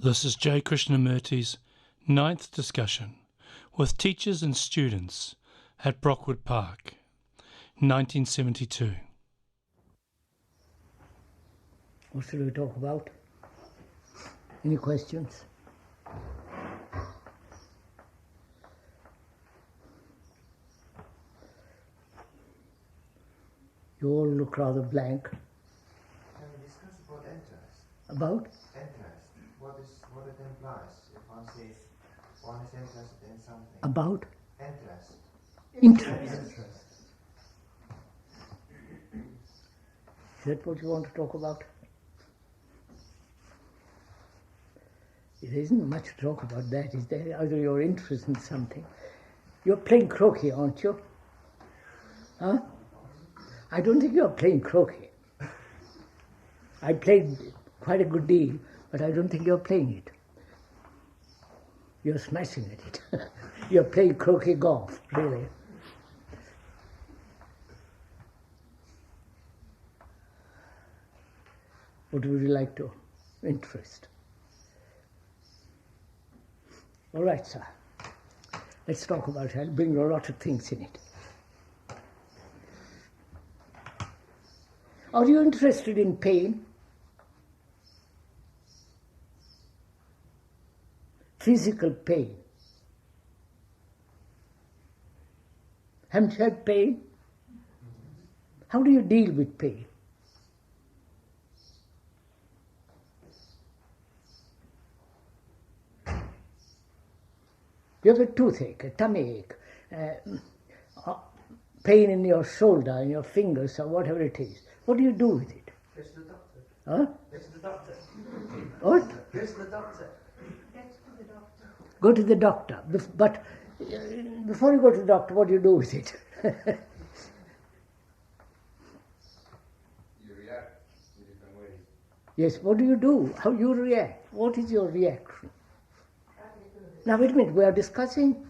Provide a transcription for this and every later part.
This is J. Krishnamurti's ninth discussion with teachers and students at Brockwood Park, 1972. What should we talk about? Any questions? You all look rather blank. Can we discuss about interest? About? Interest. What it implies if one says one is interested in something. About? Interest. Interest. Is that what you want to talk about? There isn't much to talk about that, is there? Either you're interested in something. You're playing croquet, aren't you? Huh? I don't think you're playing croquet. I played quite a good deal, but I don't think you're playing it. You're smashing at it. You're playing croquet golf, really. What would you like to interest? All right, sir. Let's talk about it. I'll bring a lot of things in it. Are you interested in pain? Physical pain. Haven't you had pain? How do you deal with pain? You have a toothache, a tummy ache, pain in your shoulder, in your fingers, or whatever it is. What do you do with it? Here's the doctor. Huh? Here's the doctor. What? Here's the doctor. Go to the doctor. But before you go to the doctor, what do you do with it? You react in different ways. Yes, what do you do? How you react? What is your reaction? Now wait a minute, we are discussing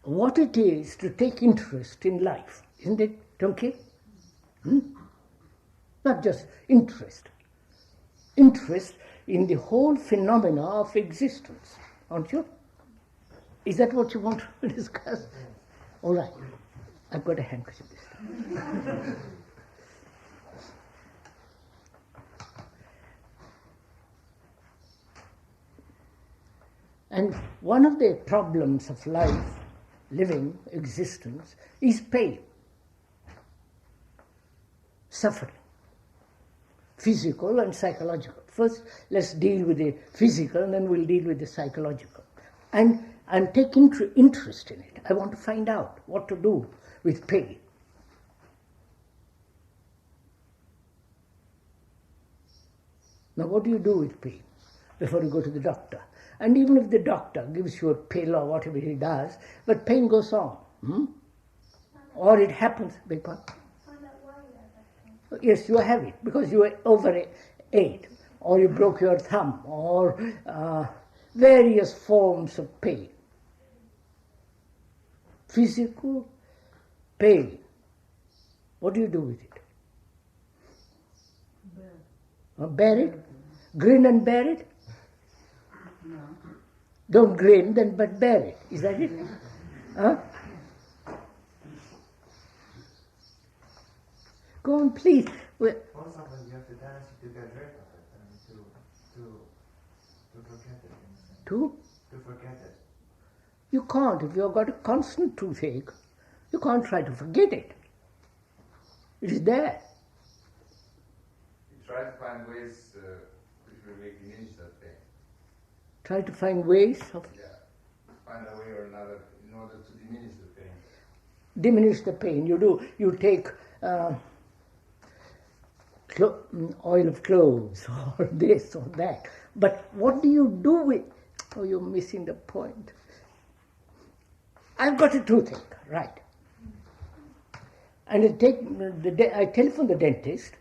what it is to take interest in life. Isn't it, Donkey? Not just interest. Interest in the whole phenomena of existence, aren't you? Is that what you want to discuss? All right. I've got a handkerchief this time. And one of the problems of life, living, existence, is pain, suffering, physical and psychological. First, let's deal with the physical, and then we'll deal with the psychological. And take interest in it. I want to find out what to do with pain. Now, what do you do with pain before you go to the doctor? And even if the doctor gives you a pill or whatever he does, but pain goes on. Or it happens because... Yes, you have it because you overate, or you broke your thumb, or various forms of pain. Physical pain. What do you do with it? Bear it? Grin and bear it? No. Don't grin, then but bear it. Is that it? Huh? Go on, please. Or sometimes you have to dance to get rid of it and to forget it. To forget it. You can't. If you've got a constant toothache, you can't try to forget it. It is there. You try to find ways which will make diminish that pain. Try to find ways of... Yeah, find a way or another in order to diminish the pain. Diminish the pain. You take oil of cloves or this or that. But what do you do with... Oh, you're missing the point. I've got a toothache, right. And I telephone the dentist,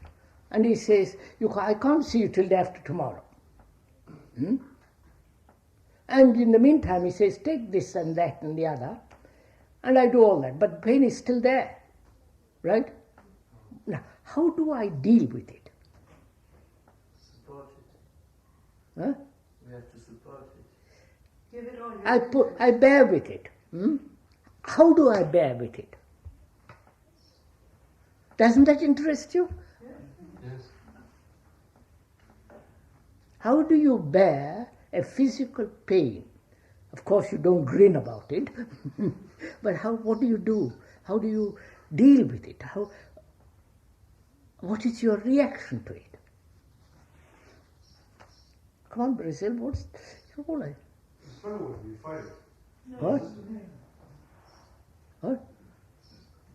and he says, I can't see you till day after tomorrow. And in the meantime, he says, take this and that and the other, and I do all that. But pain is still there, right? Now, how do I deal with it? Support Huh? We have to support it. Give it all your I bear with it. How do I bear with it? Doesn't that interest you? Yes. How do you bear a physical pain? Of course, you don't grin about it, but what do you do? How do you deal with it? What is your reaction to it? Come on, Brazil, what's all right? Struggle with it, you fight it. What? What?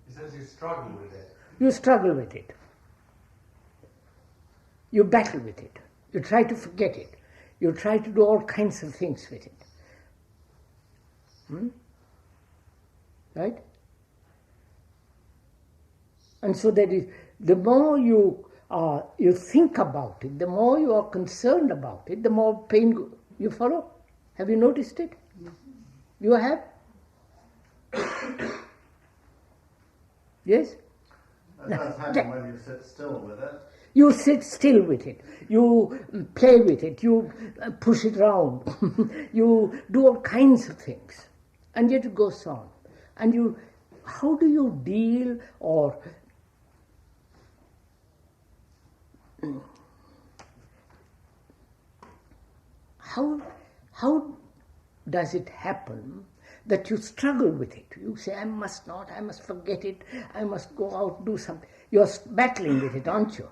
He says you struggle with it. You struggle with it. You battle with it. You try to forget it. You try to do all kinds of things with it. Right? And so that is, the more you think about it, the more you are concerned about it, the more pain you follow. Have you noticed it? You have? Yes? That does happen when you sit still with it. You sit still with it. You play with it. You push it around. You do all kinds of things. And yet it goes on. And how do you deal or how does it happen that you struggle with it? You say, I must not, I must forget it, I must go out, do something. You're battling with it, aren't you?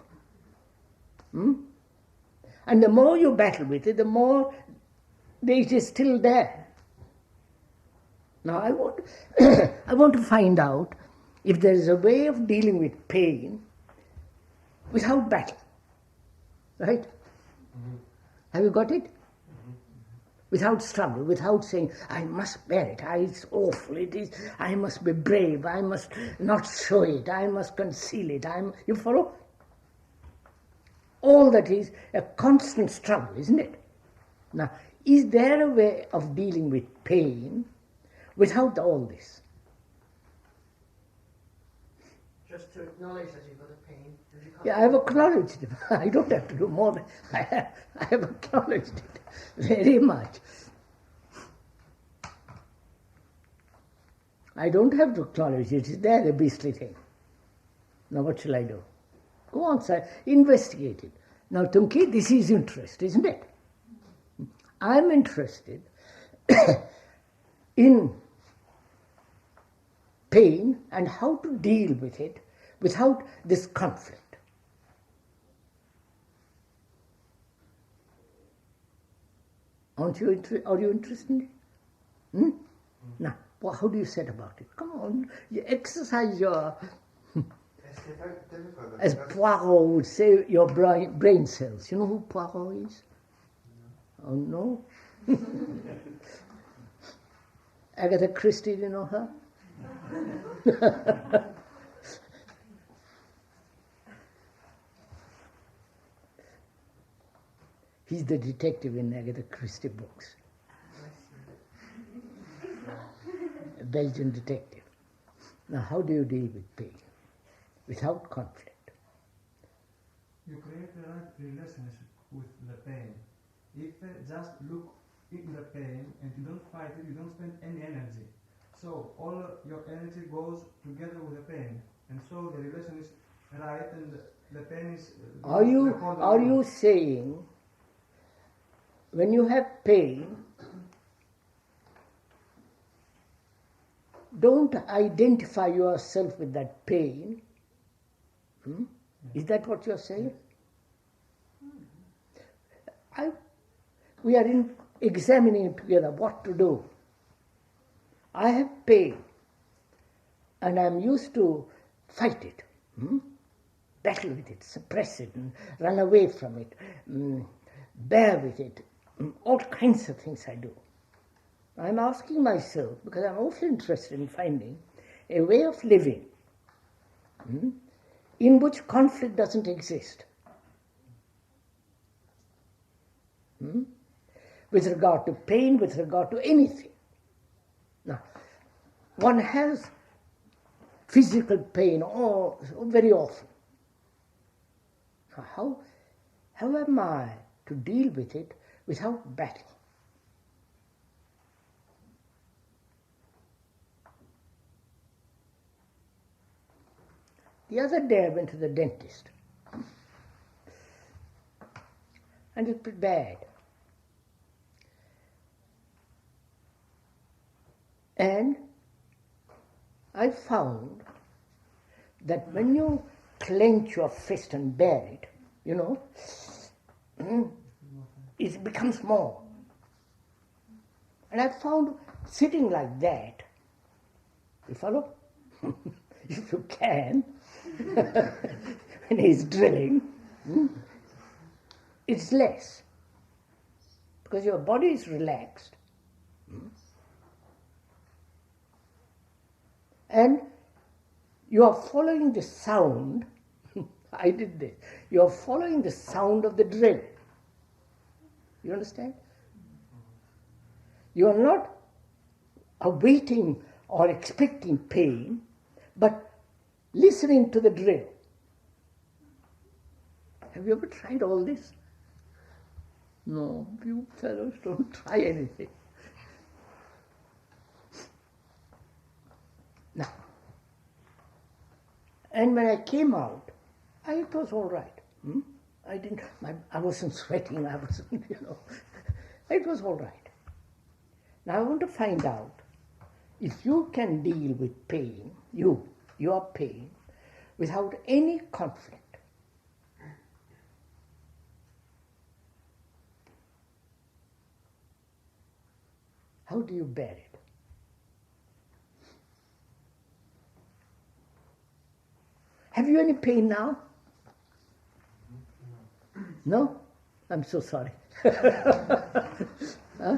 And the more you battle with it, the more it is still there. Now I want to find out if there is a way of dealing with pain without battle. Right? Have you got it? Without struggle, without saying, I must bear it, it's awful, I must be brave, I must not show it, I must conceal it, you follow? All that is a constant struggle, isn't it? Now, is there a way of dealing with pain without all this? Just to acknowledge that you've got a pain. Yeah, I have acknowledged it. I don't have to do more than I have acknowledged it very much. I don't have to acknowledge it. It's there, the beastly thing. Now what shall I do? Go on, sir. Investigate it. Now, Tunki, this is interest, isn't it? I'm interested in pain and how to deal with it without this conflict. Are you interested in it? Now, how do you set about it? Come on, you exercise your, It's difficult. as Poirot would say, your brain cells. You know who Poirot is? Oh, no? Agatha Christie, do you know her? He's the detective in Agatha Christie books. A Belgian detective. Now, how do you deal with pain? Without conflict. You create the right relationship with the pain. If just look in the pain and you don't fight it, you don't spend any energy. So all your energy goes together with the pain. And so the relation is right and the pain is... Are you saying when you have pain, don't identify yourself with that pain? Is that what you're saying? We are examining it together, what to do. I have pain, and I'm used to fight it, battle with it, suppress it, and run away from it, bear with it, all kinds of things I do. I'm asking myself, because I'm awfully interested in finding a way of living in which conflict doesn't exist. With regard to pain, with regard to anything. Now, one has physical pain very often. Now, how am I to deal with it without battle. The other day I went to the dentist, and it was bad. And I found that when you clench your fist and bear it, it becomes more. And I found sitting like that, you follow? If you can, when he's drilling, it's less. Because your body is relaxed. And you are following the sound. I did this. You are following the sound of the drill. You understand? You are not awaiting or expecting pain, but listening to the drill. Have you ever tried all this? No, you fellows don't try anything. Now, and when I came out, it was all right. I wasn't sweating, it was all right. Now I want to find out if you can deal with pain, your pain, without any conflict. How do you bear it? Have you any pain now? No? I'm so sorry. Huh?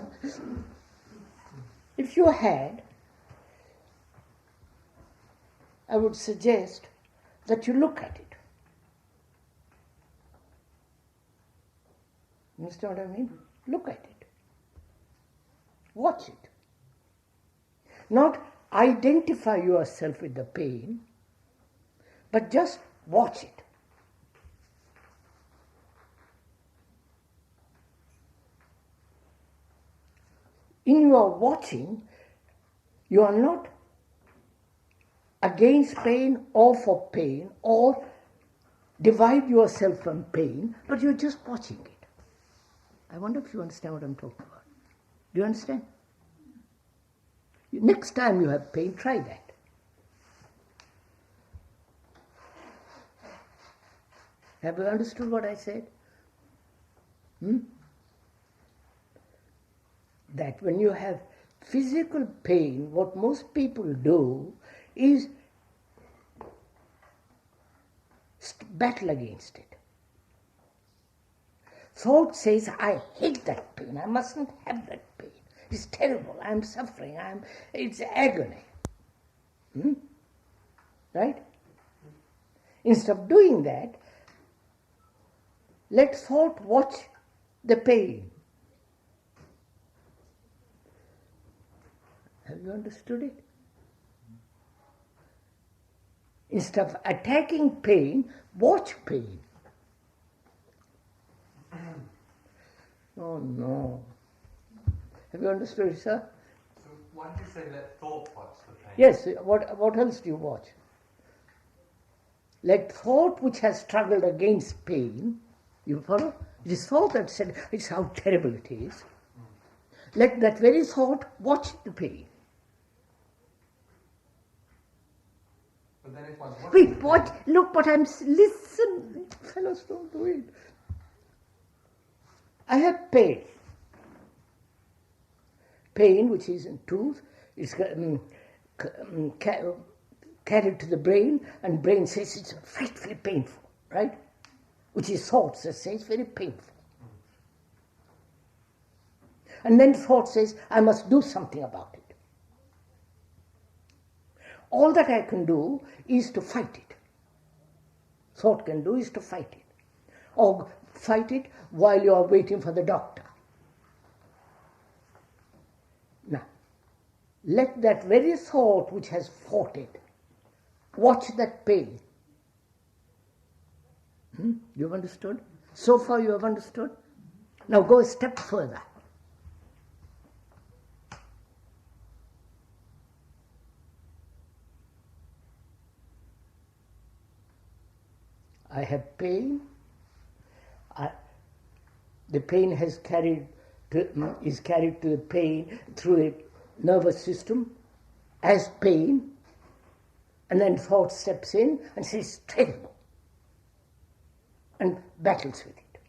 If you had, I would suggest that you look at it. You understand what I mean? Look at it. Watch it. Not identify yourself with the pain, but just watch it. In your watching, you are not against pain or for pain or divide yourself from pain, but you're just watching it. I wonder if you understand what I'm talking about. Do you understand? Next time you have pain, try that. Have you understood what I said? That when you have physical pain, what most people do is battle against it. Thought says, I hate that pain, I mustn't have that pain. It's terrible, I'm suffering, it's agony. Right? Instead of doing that, let thought watch the pain. Have you understood it? Instead of attacking pain, watch pain. Oh no. Have you understood it, sir? So why did you say let thought watch the pain? Yes, what else do you watch? Let thought which has struggled against pain, you follow? It is thought that said, it's how terrible it is. Let that very thought watch the pain. But then if one's Wait, what? Look what listen, fellows, don't do it. I have pain. Pain, which is in tooth, is carried to the brain, and brain says it's frightfully painful, right? Which is thought that says very painful. And then thought says, I must do something about it. All that I can do is to fight it. Thought can do is to fight it. Or fight it while you are waiting for the doctor. Now, let that very thought which has fought it, watch that pain. You have understood? So far you have understood? Now go a step further. I have pain. The pain is carried to the pain through the nervous system as pain, and then thought steps in and says, terrible, and battles with it.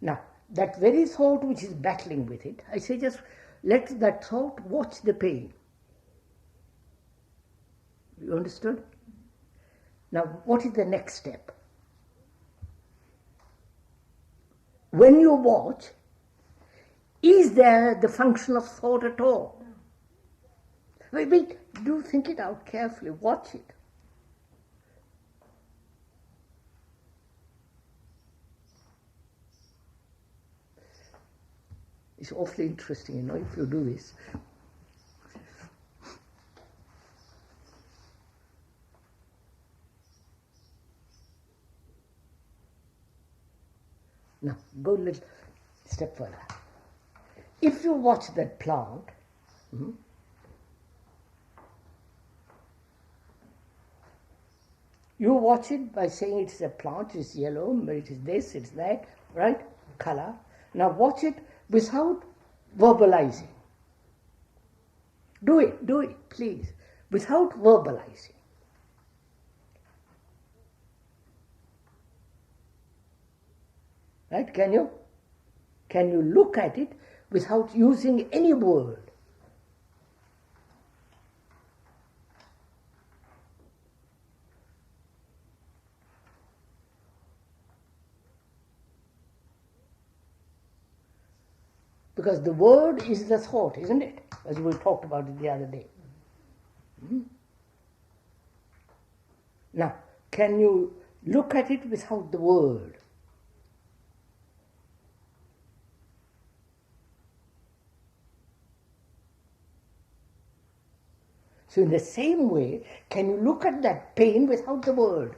Now, that very thought which is battling with it, I say just let that thought watch the pain. You understood? Now, what is the next step? When you watch, is there the function of thought at all? Wait, do think it out carefully, watch it. It's awfully interesting, if you do this. Now, go a little step further. If you watch that plant, you watch it by saying it's a plant, it's yellow, it is this, it's that, right? Color. Now watch it without verbalizing. Do it, please, without verbalizing. Right? Can you? Can you look at it without using any word? Because the word is the thought, isn't it? As we talked about it the other day. Now, can you look at it without the word? So in the same way, can you look at that pain without the word?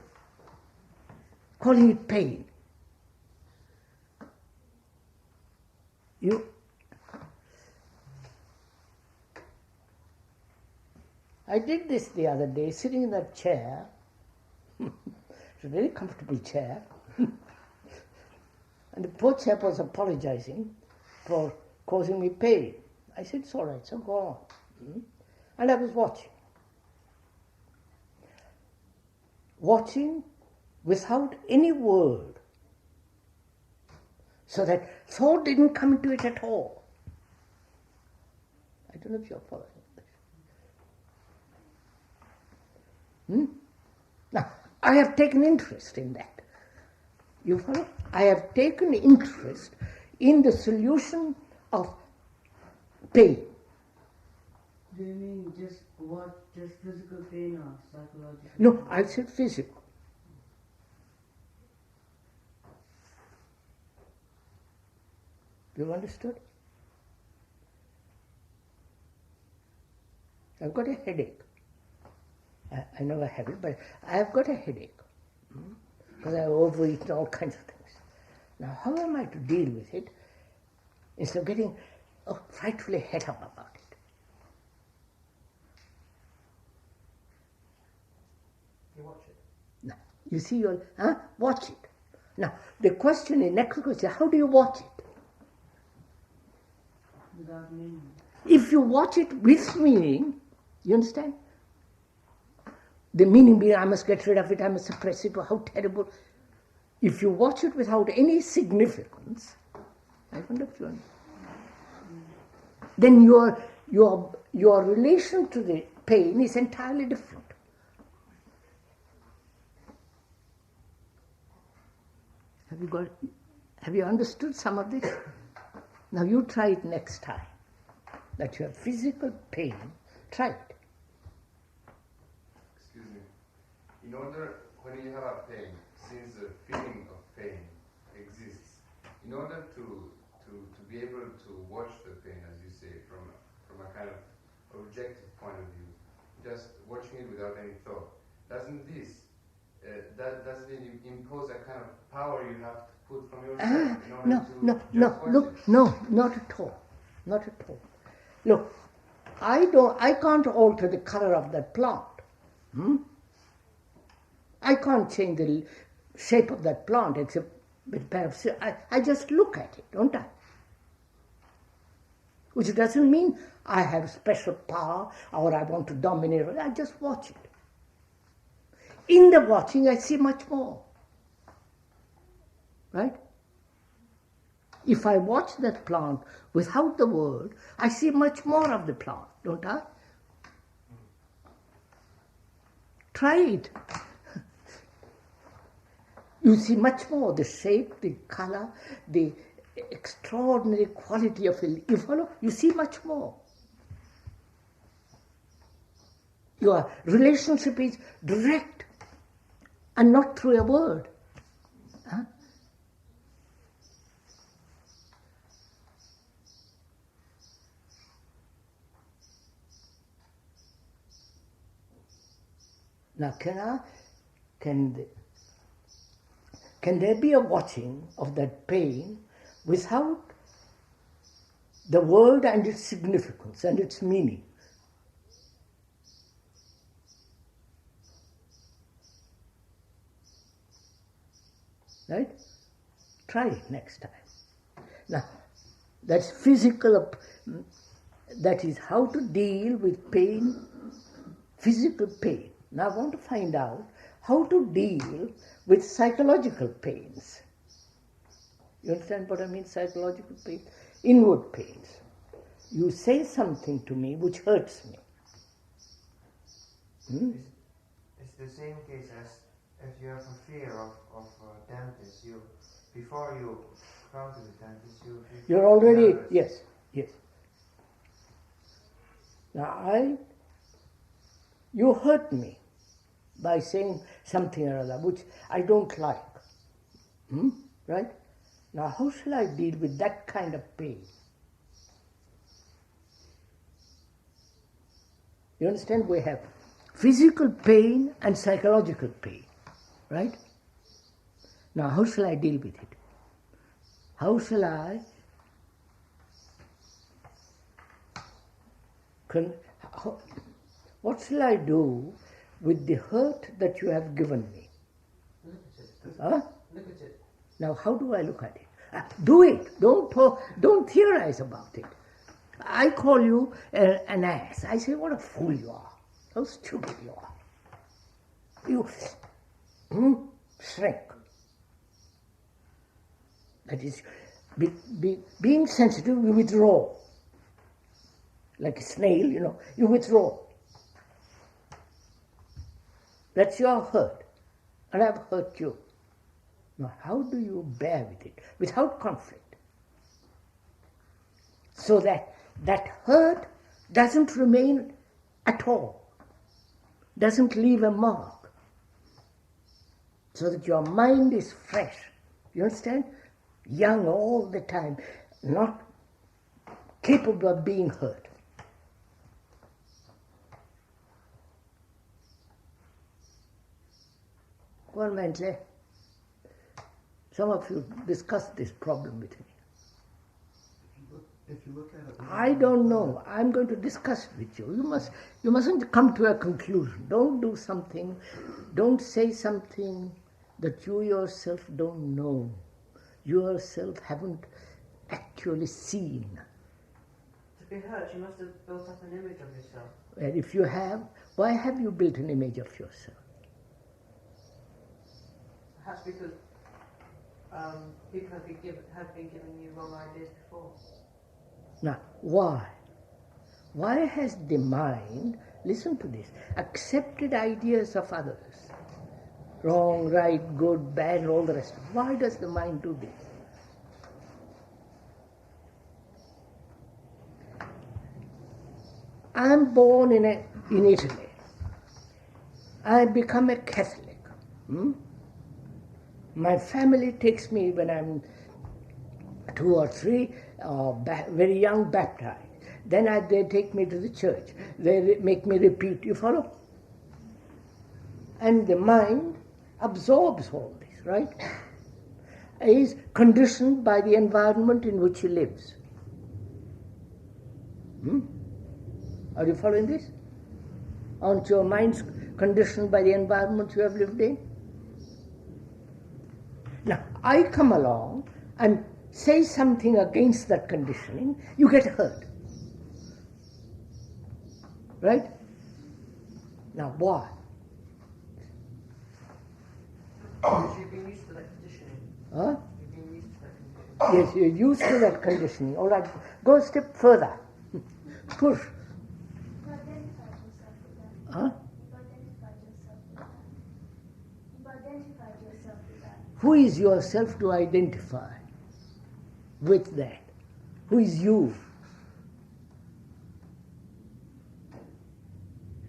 Calling it pain. I did this the other day, sitting in that chair. It's a very comfortable chair. And the poor chap was apologizing for causing me pain. I said, it's all right, so go on. And I was watching. Watching without any word. So that thought didn't come into it at all. I don't know if you're following this. Now, I have taken interest in that. You follow? I have taken interest in the solution of pain. Do you mean just physical pain or psychological? No, I said physical. You understood? I've got a headache. I never have it, but I've got a headache. Because I've overeaten all kinds of things. Now, how am I to deal with it instead of getting frightfully het up about it? You watch it. Now, you see, watch it. Now, the question in next question is, how do you watch it? Without meaning. If you watch it with meaning, you understand? The meaning being, I must get rid of it, I must suppress it, how terrible. If you watch it without any significance, I wonder if you understand. Then your relation to the pain is entirely different. Have you understood some of this? Now you try it next time. That you have physical pain, try it. Excuse me. In order, when you have a pain, since the feeling of pain exists, in order to be able to watch the pain, as you say, from a kind of objective point of view, just watching it without any thought, doesn't it impose a kind of power you have to input from yourself in order No, to no, just no, watch look, it? no, not at all. Not at all. Look, I can't alter the color of that plant. I can't change the shape of that plant except with perhaps I just look at it, don't I? Which doesn't mean I have special power or I want to dominate it. I just watch it. In the watching, I see much more. Right? If I watch that plant without the word, I see much more of the plant, don't I? Try it. You see much more, the shape, the color, the extraordinary quality of it. You follow? You see much more. Your relationship is direct and not through a word. Huh? Now, can there be a watching of that pain without the word and its significance and its meaning? Right? Try it next time. Now, that's physical, that is how to deal with pain, physical pain. Now I want to find out how to deal with psychological pains. You understand what I mean, psychological pain? Inward pains. You say something to me which hurts me. It's the same case as if you have a fear of dentists. Before you come to the dentist, You're already, nervous. yes. Now you hurt me by saying something or other which I don't like. Right? Now how shall I deal with that kind of pain? You understand? We have physical pain and psychological pain. Right? Now how shall I deal with it? What shall I do with the hurt that you have given me? Look at it. Huh? Look at it. Now, how do I look at it? Do it. Don't theorize about it. I call you an ass. I say, what a fool you are. How stupid you are. You shrink. That is, being sensitive, you withdraw. Like a snail, you withdraw. That's your hurt. And I've hurt you. Now, how do you bear with it? Without conflict. So that hurt doesn't remain at all. Doesn't leave a mark. So that your mind is fresh. You understand? Young all the time. Not capable of being hurt. One man say, some of you discussed this problem with me. If you look at it, I don't know. I'm going to discuss it with you. You mustn't come to a conclusion. Don't do something. Don't say something that you yourself don't know. You yourself haven't actually seen. To be hurt, you must have built up an image of yourself. And if you have, why have you built an image of yourself? Perhaps because people have been giving you wrong ideas before. Now, why? Why has the mind, listen to this, accepted ideas of others? Wrong, right, good, bad, and all the rest. Why does the mind do this? I'm born in Italy. I become a Catholic. My family takes me when I'm 2 or 3, very young, baptized. Then they take me to the church. They make me repeat. You follow? And the mind absorbs all this, right? is conditioned by the environment in which he lives. Are you following this? Aren't your minds conditioned by the environment you have lived in? Now, I come along and say something against that conditioning, you get hurt. Right? Now, why? Because you've been used to that conditioning. Huh? You've been used to that conditioning. Yes, you're used to that conditioning. All right, go a step further. Push. You identified yourself with that. Huh? You identified yourself with that. You identified yourself with that. Who is yourself to identify with that? Who is you?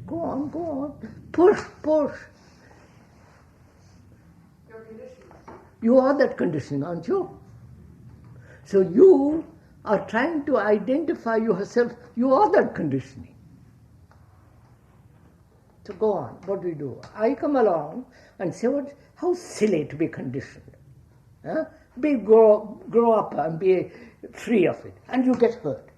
Go on, go on. Push, push. Your conditioning. You are that conditioning, aren't you? So you are trying to identify yourself. You are that conditioning. So go on. What do we do? I come along and say, "What? How silly to be conditioned. Huh? Grow up and be free of it." And you get hurt.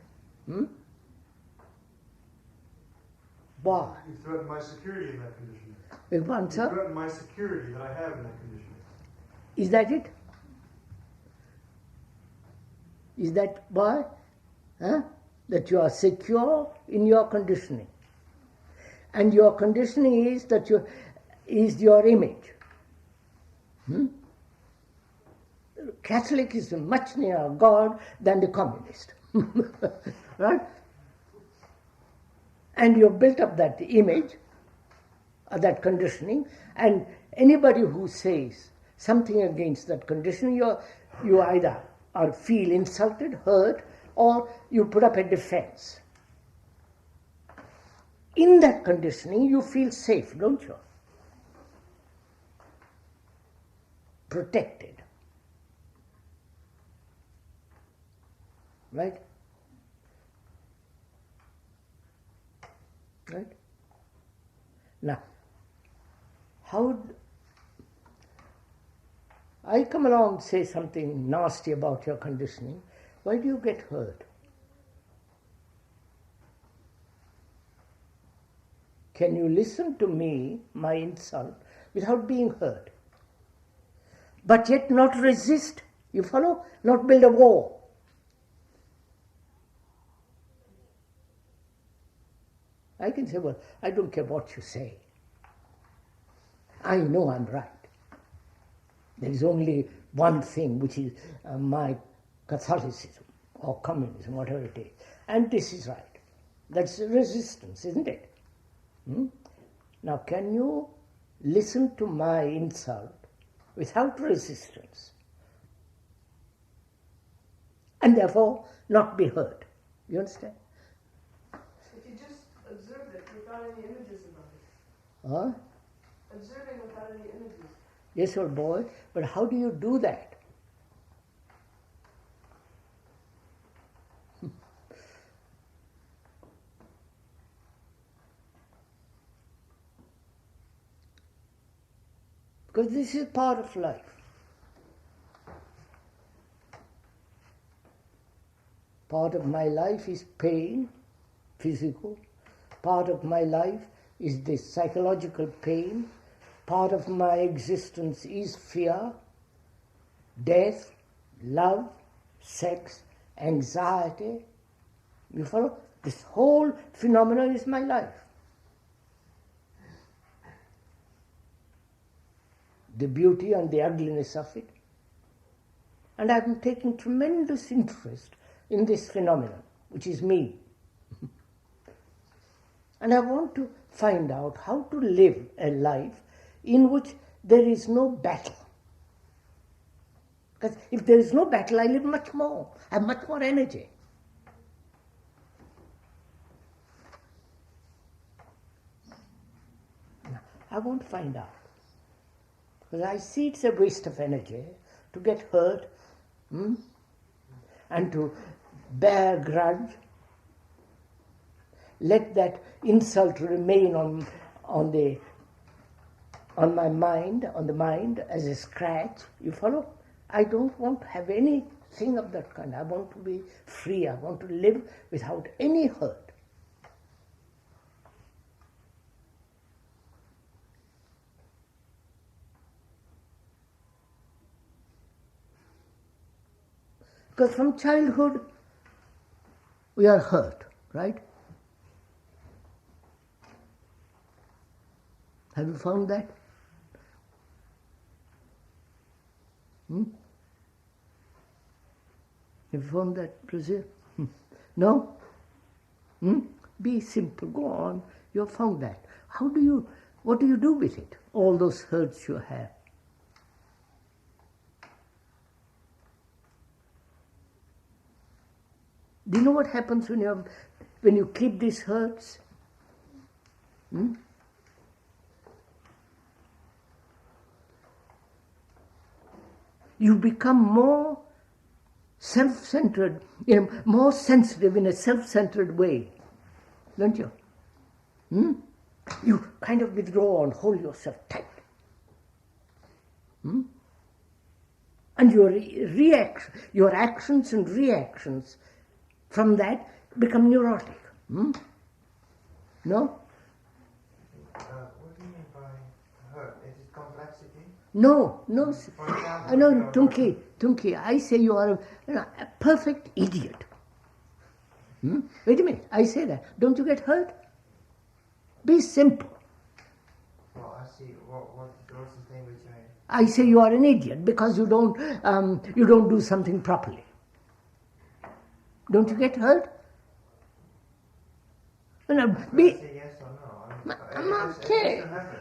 Why? You threaten my security in that conditioning. Beg pardon, You sir? threaten my security that I have in that conditioning. Is that it? Is that why? Huh? That you are secure in your conditioning. And your conditioning is that is your image. Catholic is much nearer God than the communist. Right? And you built up that image, that conditioning, and anybody who says something against that conditioning, you either feel insulted, hurt, or you put up a defense. In that conditioning, you feel safe, don't you? Protected. Right? Right? Now, how I come along and say something nasty about your conditioning, why do you get hurt? Can you listen to me, my insult, without being hurt? But yet not resist, you follow? Not build a wall. I can say, well, I don't care what you say. I know I'm right. There is only one thing, which is my Catholicism or communism, whatever it is. And this is right. That's resistance, isn't it? Now, can you listen to my insult without resistance? And therefore not be hurt. You understand? If you just observe it without any images about it. Huh? Observing without any images. Yes, old boy, but how do you do that? Because this is part of life. Part of my life is pain, physical. Part of my life is this psychological pain. Part of my existence is fear, death, love, sex, anxiety. You follow? This whole phenomenon is my life. The beauty and the ugliness of it. And I'm taking tremendous interest in this phenomenon, which is me. And I want to find out how to live a life in which there is no battle. Because if there is no battle, I live much more. I have much more energy. Now, I want to find out. Because I see it's a waste of energy to get hurt and to bear grudge. Let that insult remain on my mind, on the mind as a scratch. You follow? I don't want to have anything of that kind. I want to be free. I want to live without any hurt. Because from childhood, we are hurt, right? Have you found that? Have you found that, Brazil? No? Be simple, go on. You have found that. What do you do with it? All those hurts you have. Do you know what happens when you keep these hurts? You become more self-centered, more sensitive in a self-centered way, don't you? You kind of withdraw and hold yourself tight. And your actions and reactions from that become neurotic. No? What do you mean by hurt? Is it complexity? No. For example, No, Tunki, I say you are a perfect idiot. Wait a minute, I say that. Don't you get hurt? Be simple. Well, I see. What's the thing which I say you are an idiot because you don't do something properly. Don't you get hurt? No, be. say yes or no? I'm okay. It has to happen.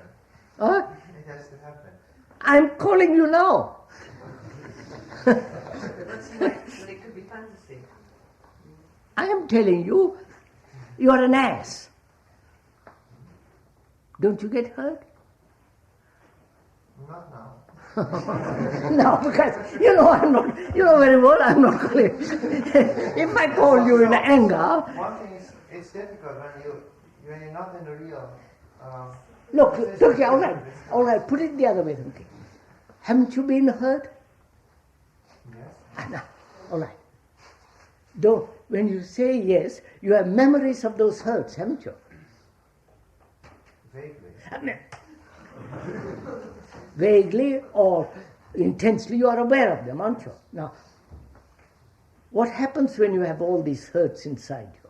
Huh? It has to happen. I'm calling you now. That's nice, but it could be fantasy. I am telling you, you are an ass. Don't you get hurt? Not now. No, because I'm not. You know very well I'm not calling. If I call you in anger. One thing is, it's difficult when you're not in the real. Look, all right. Put it the other way, okay. Haven't you been hurt? Yes. No. All right. When you say yes, you have memories of those hurts, haven't you? Vaguely. Vaguely or intensely, you are aware of them, aren't you? Now, what happens when you have all these hurts inside you?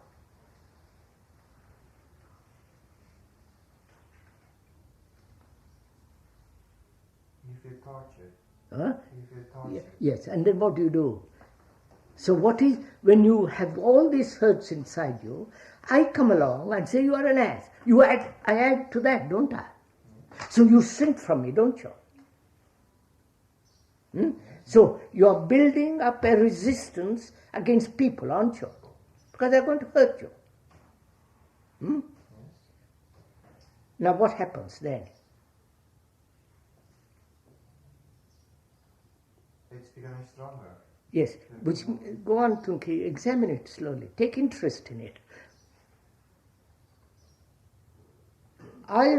You feel tortured. Huh? You feel tortured. Yes, and then what do you do? So when you have all these hurts inside you, I come along and say you are an ass. I add to that, don't I? So you shrink from me, don't you? So you are building up a resistance against people, aren't you? Because they're going to hurt you. Now what happens then? It's becoming stronger. Yes, go on, Tunki, examine it slowly. Take interest in it. I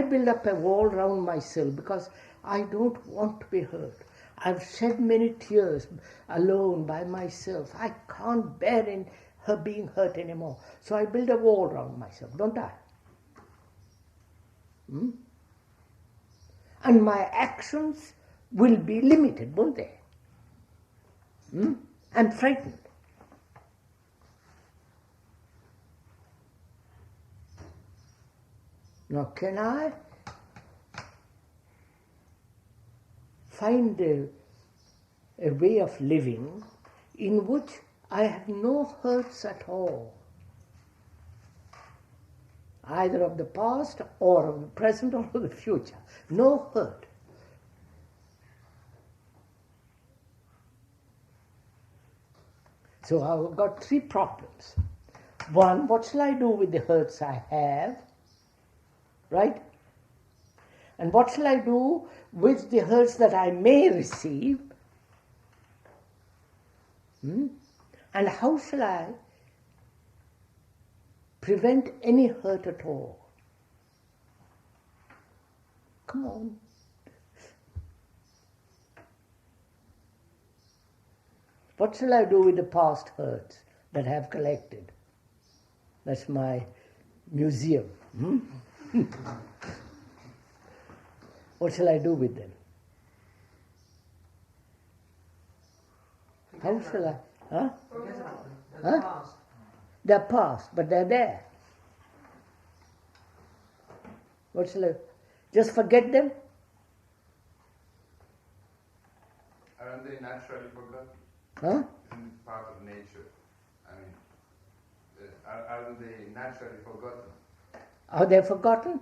build up a wall around myself because I don't want to be hurt. I've shed many tears alone by myself. I can't bear her being hurt anymore. So I build a wall around myself, don't I? And my actions will be limited, won't they? I'm frightened. Now, can I find a way of living in which I have no hurts at all, either of the past or of the present or of the future? No hurt. So I've got three problems. One, what shall I do with the hurts I have? Right? And what shall I do with the hurts that I may receive? And how shall I prevent any hurt at all? Come on. What shall I do with the past hurts that I have collected? That's my museum. What shall I do with them? How shall I? Huh? Forget about them. They're the past. They're past, but they're there. What shall I? Just forget them? Aren't they naturally forgotten? Huh? Isn't it part of nature? I mean, aren't they naturally forgotten? Are they forgotten?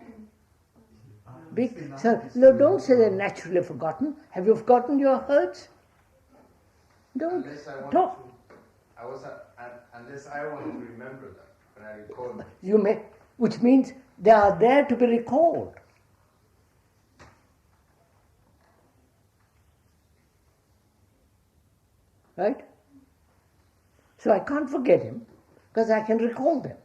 No, don't say they're naturally forgotten. Have you forgotten your hurts? Don't talk. Unless I want to remember them when I recall them. You may, which means they are there to be recalled. Right? So I can't forget him because I can recall them.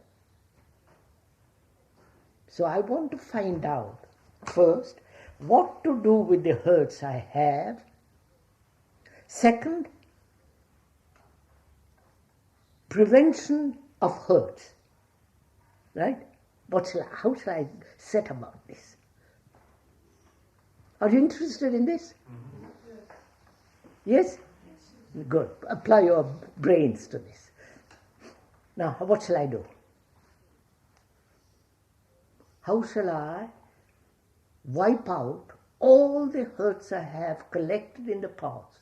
So I want to find out first what to do with the hurts I have. Second, prevention of hurts. Right? How shall I set about this? Are you interested in this? Yes? Good. Apply your brains to this. Now, what shall I do? How shall I wipe out all the hurts I have collected in the past?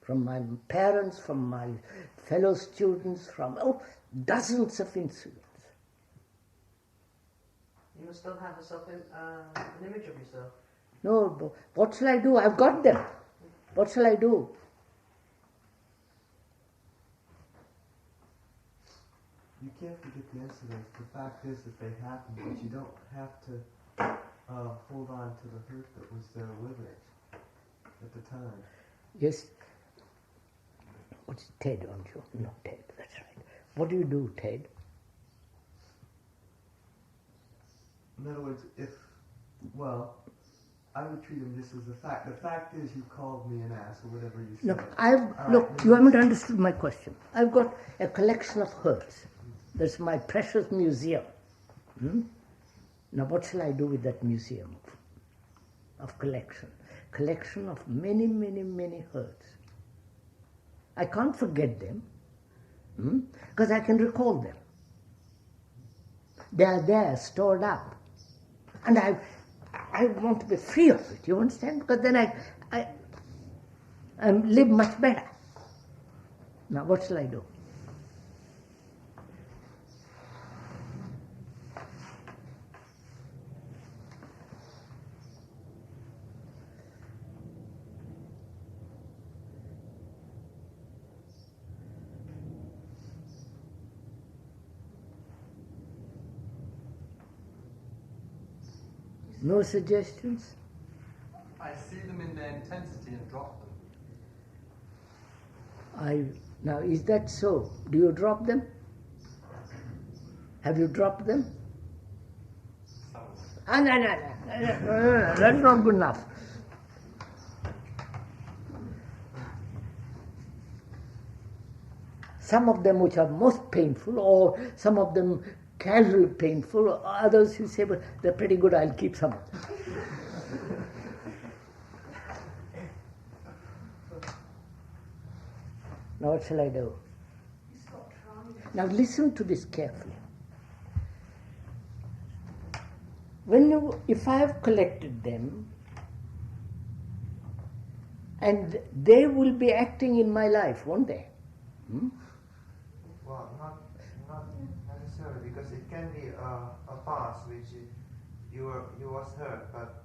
From my parents, from my fellow students, from dozens of incidents. You must still have an image of yourself. No, but what shall I do? I've got them. What shall I do? You can't forget the incidents. The fact is that they happened, but you don't have to hold on to the hurt that was there with it at the time. Yes. What's Ted, aren't you? No, Ted, that's right. What do you do, Ted? In other words, I would treat him just as a fact. The fact is you called me an ass or whatever you said. Look, you haven't understood my question. I've got a collection of hurts. That's my precious museum. Now what shall I do with that museum of collection? Collection of many, many, many hurts. I can't forget them because I can recall them. They are there, stored up. And I want to be free of it, you understand? Because then I live much better. Now what shall I do? No suggestions? I see them in their intensity and drop them. Now, is that so? Do you drop them? Have you dropped them? No, that's not good enough. Some of them which are most painful, or some of them casually painful, or others you say, but they're pretty good, I'll keep some of them. Now what shall I do? Now listen to this carefully. If I have collected them, and they will be acting in my life, won't they? Well, not necessarily, because it can be a past which you was hurt, but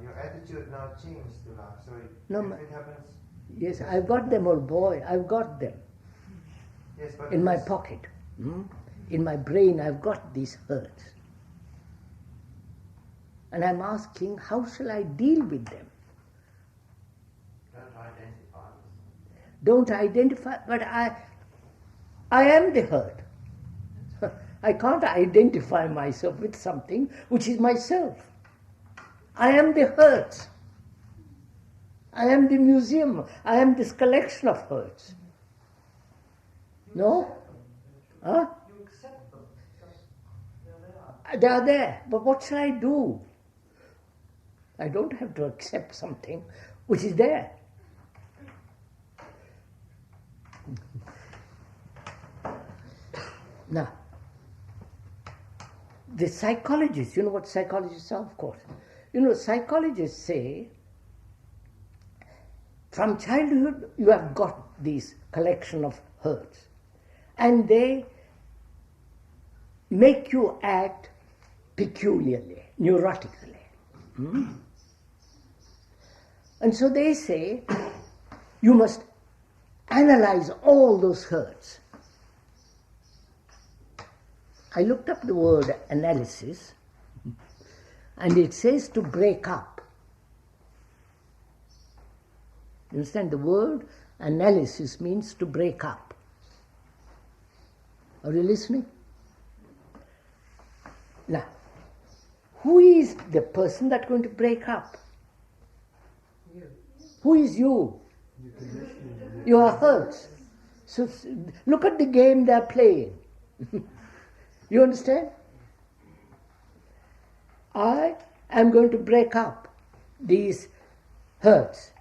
your attitude now changed to love. So if it happens. Yes, I've got them, old boy. I've got them. Yes, but in my pocket, in my brain, I've got these hurts, and I'm asking, how shall I deal with them? Don't identify, but I am the hurt. I can't identify myself with something which is myself. I am the hurt. I am the museum. I am this collection of hurts. No? Huh? You accept them. Just, there they are. They are there. But what shall I do? I don't have to accept something which is there. Now, the psychologists, you know what psychologists are, of course. You know, psychologists say, from childhood you have got this collection of hurts, and they make you act peculiarly, neurotically. And so they say, you must analyze all those hurts. I looked up the word analysis, and it says to break up. You understand? The word analysis means to break up. Are you listening? Now, who is the person that's going to break up? You. Who is you? Your hurts. So look at the game they're playing. You understand? I am going to break up these hurts.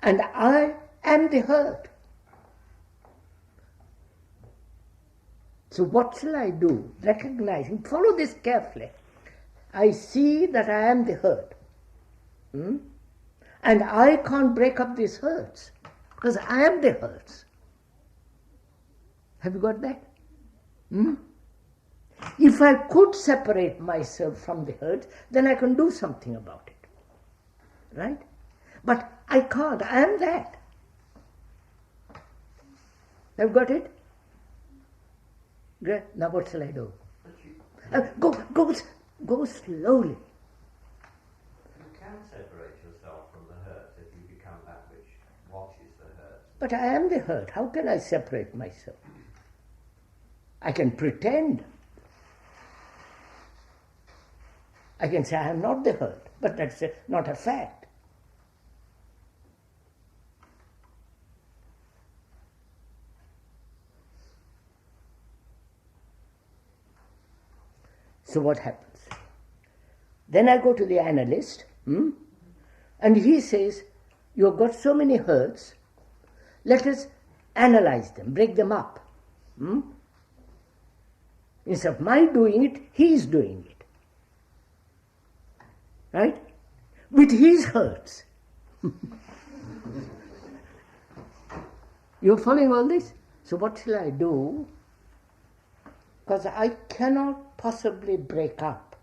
And I am the hurt. So what shall I do? Recognizing, follow this carefully. I see that I am the hurt. And I can't break up these hurts because I am the hurts. Have you got that? If I could separate myself from the hurt, then I can do something about it. Right? But I can't. I am that. Have you got it? Great. Now what shall I do? Go slowly. You can separate yourself from the hurt if you become that which watches the hurt. But I am the hurt. How can I separate myself? I can pretend. I can say I am not the hurt, but that's not a fact. So what happens? Then I go to the analyst, and he says, you've got so many hurts, let us analyze them, break them up. Instead of my doing it, he is doing it. Right? With his hurts. You're following all this? So what shall I do? Because I cannot possibly break up,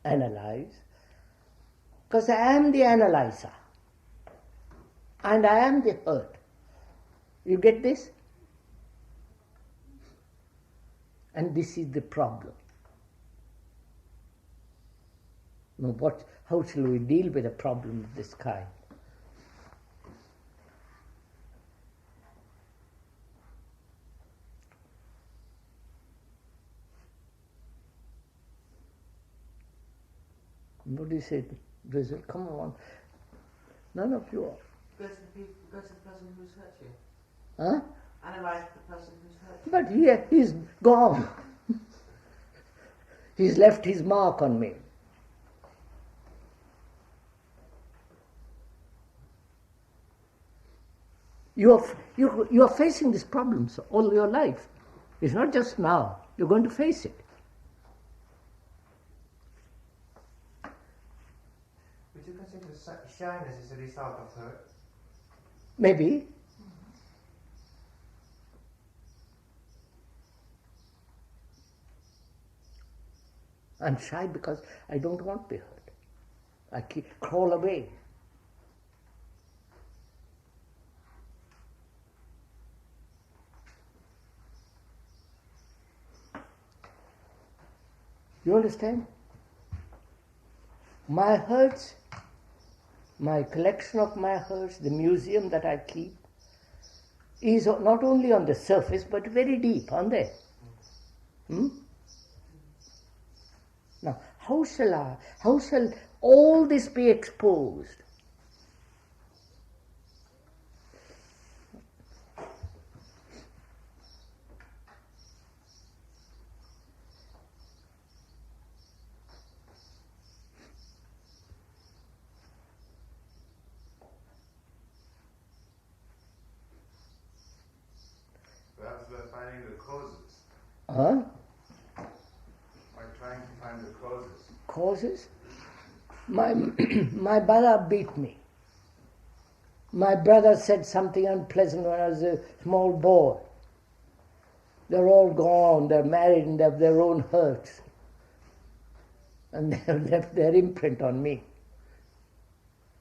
analyze, because I am the analyzer and I am the hurt. You get this? And this is the problem. Now how shall we deal with a problem of this kind? What do you say, Brazil? Come on. None of you are. Go to the person who's hurt you. Huh? Analyze the person who's hurt you. But he's gone. He's left his mark on me. You are facing these problems all your life. It's not just now. You're going to face it. Would you consider shyness as a result of hurt? Maybe. I'm shy because I don't want to be hurt. I crawl away. You understand? My hurts, my collection of my hurts, the museum that I keep, is not only on the surface but very deep, aren't they? Now, how shall all this be exposed? causes. Huh? By trying to find the causes. Causes? My brother beat me. My brother said something unpleasant when I was a small boy. They're all gone, they're married and they have their own hurts. And they have left their imprint on me.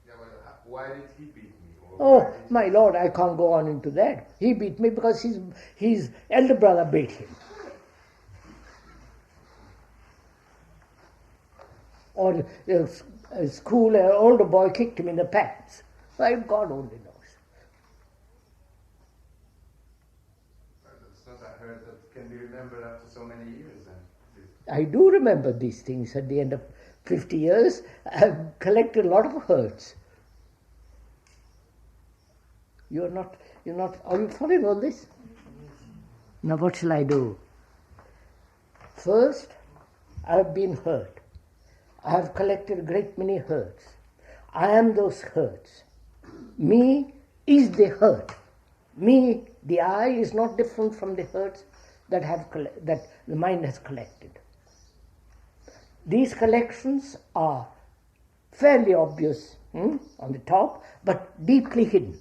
Yeah, well, why did he beat me? Oh, my Lord, I can't go on into that. He beat me because his elder brother beat him. Or a school, an older boy kicked him in the pants. Why, God only knows. It's not a hurt that can be remembered after so many years then. I do remember these things at the end of 50 years. I've collected a lot of hurts. Are you following all this? Now what shall I do? First, I have been hurt. I have collected a great many hurts. I am those hurts. Me is the hurt. Me, the I, is not different from the hurts that the mind has collected. These collections are fairly obvious on the top, but deeply hidden.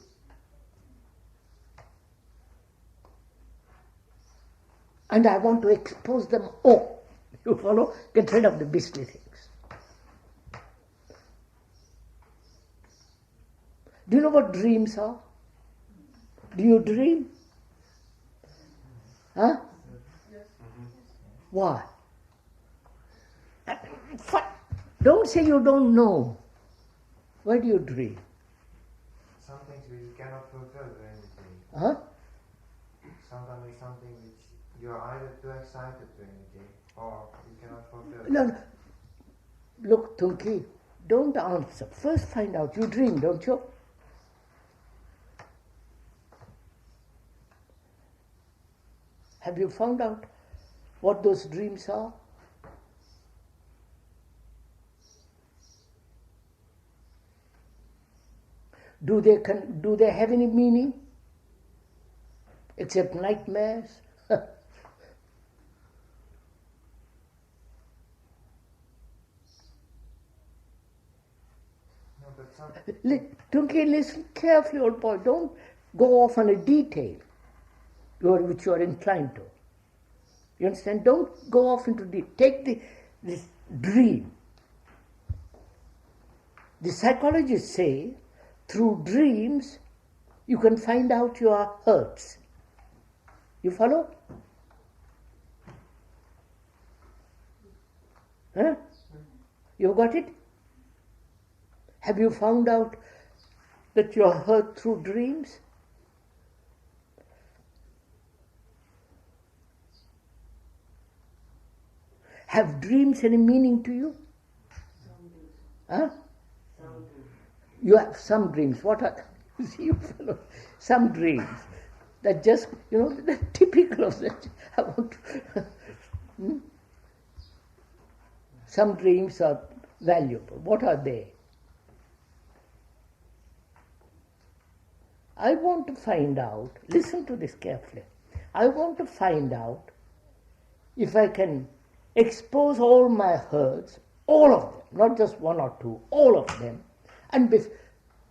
And I want to expose them all. You follow? Get rid of the beastly things. Do you know what dreams are? Do you dream? Huh? Yes. Why? Don't say you don't know. Why do you dream? Some things which you cannot fulfill during the day. Huh? Sometimes it's something which you are either too excited during the day or you cannot fulfill. No. Look, Tunki, don't answer. First find out. You dream, don't you? Have you found out what those dreams are? Do they have any meaning? Except nightmares? Tunki, listen carefully, old boy. Don't go off on a detail which you are inclined to. You understand? Don't go off into detail. Take this dream. The psychologists say through dreams you can find out your hurts. You follow? Huh? You got it? Have you found out that you are hurt through dreams? Have dreams any meaning to you? Huh? You have some dreams. What are you see, you fellow? Some dreams that just, they're typical of that. I want to, Some dreams are valuable. What are they? I want to find out, listen to this carefully, I want to find out if I can expose all my hurts, all of them, not just one or two, all of them, and be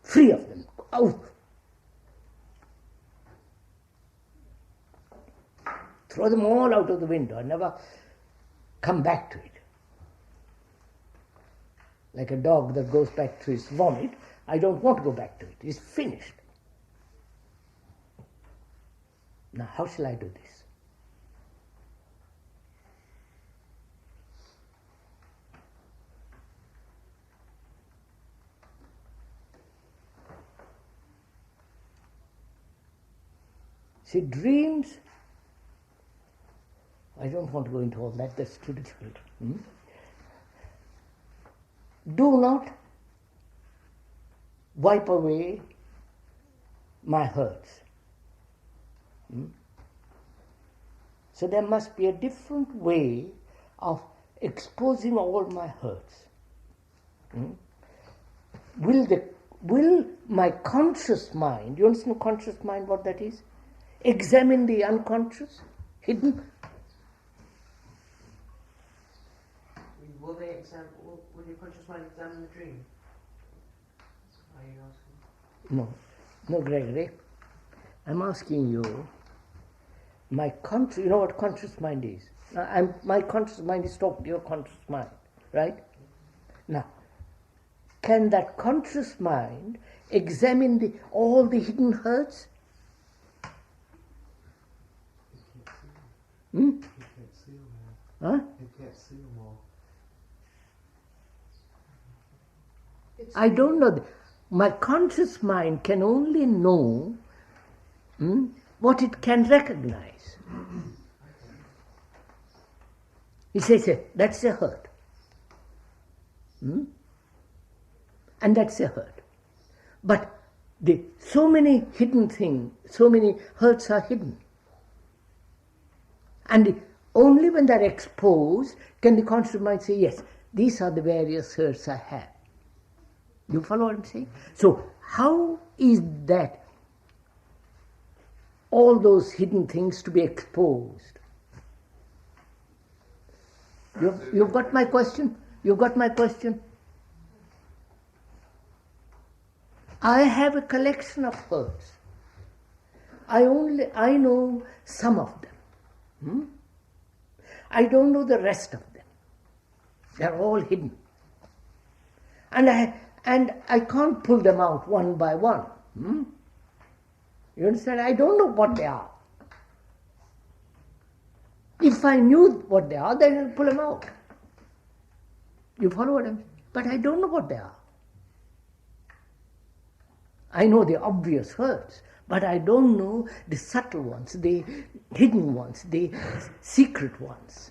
free of them, out. Throw them all out of the window and never come back to it. Like a dog that goes back to his vomit, I don't want to go back to it. It's finished. Now, how shall I do this? See, dreams, I don't want to go into all that, that's too difficult. Do not wipe away my hurts. So there must be a different way of exposing all my hurts. Will my conscious mind, you understand conscious mind, what that is? Examine the unconscious? hidden. Will your conscious mind examine the dream? Are you asking? No, Gregory. I'm asking you, you know what conscious mind is? My conscious mind is talking to your conscious mind, right? Now, can that conscious mind examine all the hidden hurts? You can't see them all. Huh? You can't see them all. I don't know. My conscious mind can only know what it can recognize. He says, that's a hurt. And that's a hurt. But so many hidden things, so many hurts are hidden. And only when they're exposed can the conscious mind say, yes, these are the various hurts I have. You follow what I'm saying? So how is that all those hidden things to be exposed? You've got my question? You've got my question? I have a collection of hurts. I know some of them. I don't know the rest of them. They're all hidden. And I can't pull them out one by one. You understand? I don't know what they are. If I knew what they are, then I'd pull them out. You follow what I'm saying? But I don't know what they are. I know the obvious hurts, but I don't know the subtle ones, the hidden ones, the secret ones.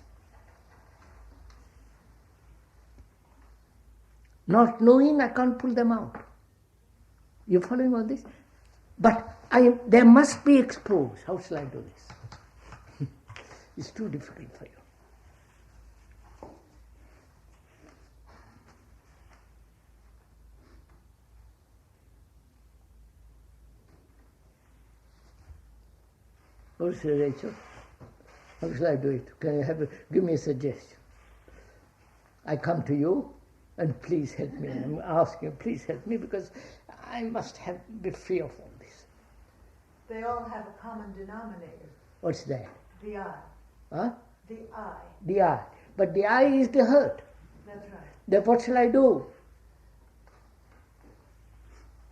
Not knowing, I can't pull them out. You following all this? But they must be exposed. How shall I do this? It's too difficult for you. What say, Rachel? How shall I do it? Can you give me a suggestion? I come to you and please help me. I'm asking you, please help me because I must be free of all this. They all have a common denominator. What's that? The I. Huh? The I. The I. But the I is the hurt. That's right. Then what shall I do?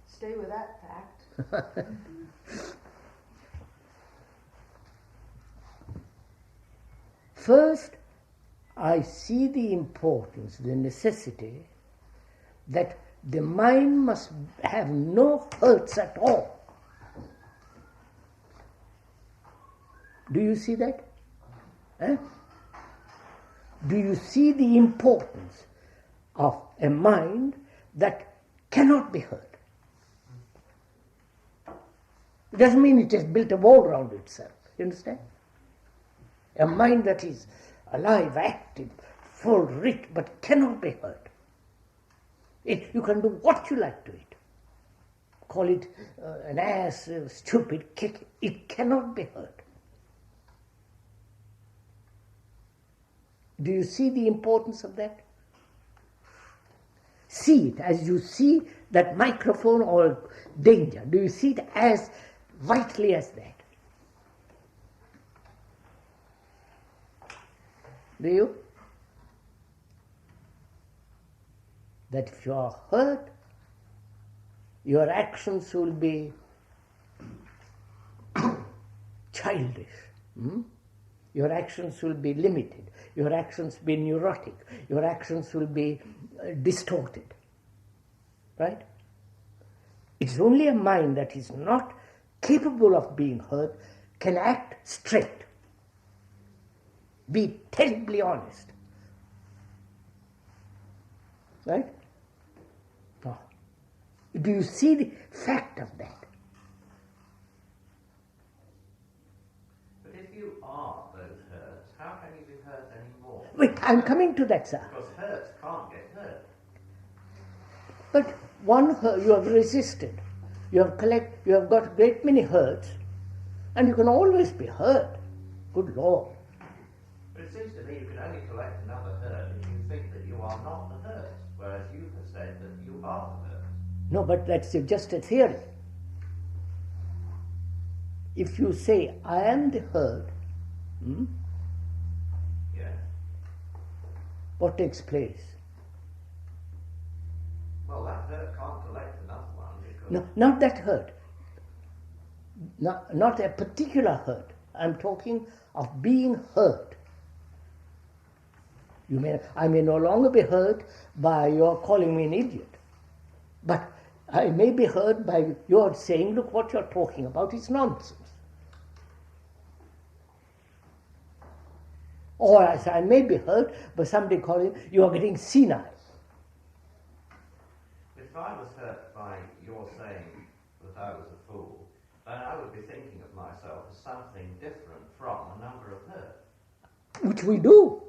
Stay with that fact. First, I see the importance, the necessity that the mind must have no hurts at all. Do you see that? Do you see the importance of a mind that cannot be hurt? It doesn't mean it has built a wall around itself. You understand? A mind that is alive, active, full, rich, but cannot be hurt. You can do what you like to it. Call it an ass, stupid, kick. It cannot be hurt. Do you see the importance of that? See it as you see that microphone or danger. Do you see it as vitally as that? Do you? That if you are hurt, your actions will be childish. Your actions will be limited. Your actions will be neurotic. Your actions will be distorted. Right? It's only a mind that is not capable of being hurt can act straight. Be terribly honest. Right? No. Do you see the fact of that? But if you are those hurts, how can you be hurt anymore? Wait, I'm coming to that, sir. Because hurts can't get hurt. But one hurt, you have resisted. You have got a great many hurts, and you can always be hurt. Good Lord. But it seems to me you can only collect another hurt if you think that you are not the hurt, whereas you have said that you are the hurt. No, but that's just a theory. If you say, I am the hurt, Yeah. what takes place? Well, that hurt can't collect another one because... No, not that hurt. Not a particular hurt. I'm talking of being hurt. I may no longer be hurt by your calling me an idiot, but I may be hurt by your saying, look, what you're talking about is nonsense. Or as I may be hurt by somebody calling, you are getting senile. If I was hurt by your saying that I was a fool, then I would be thinking of myself as something different from a number of hurt. Which we do.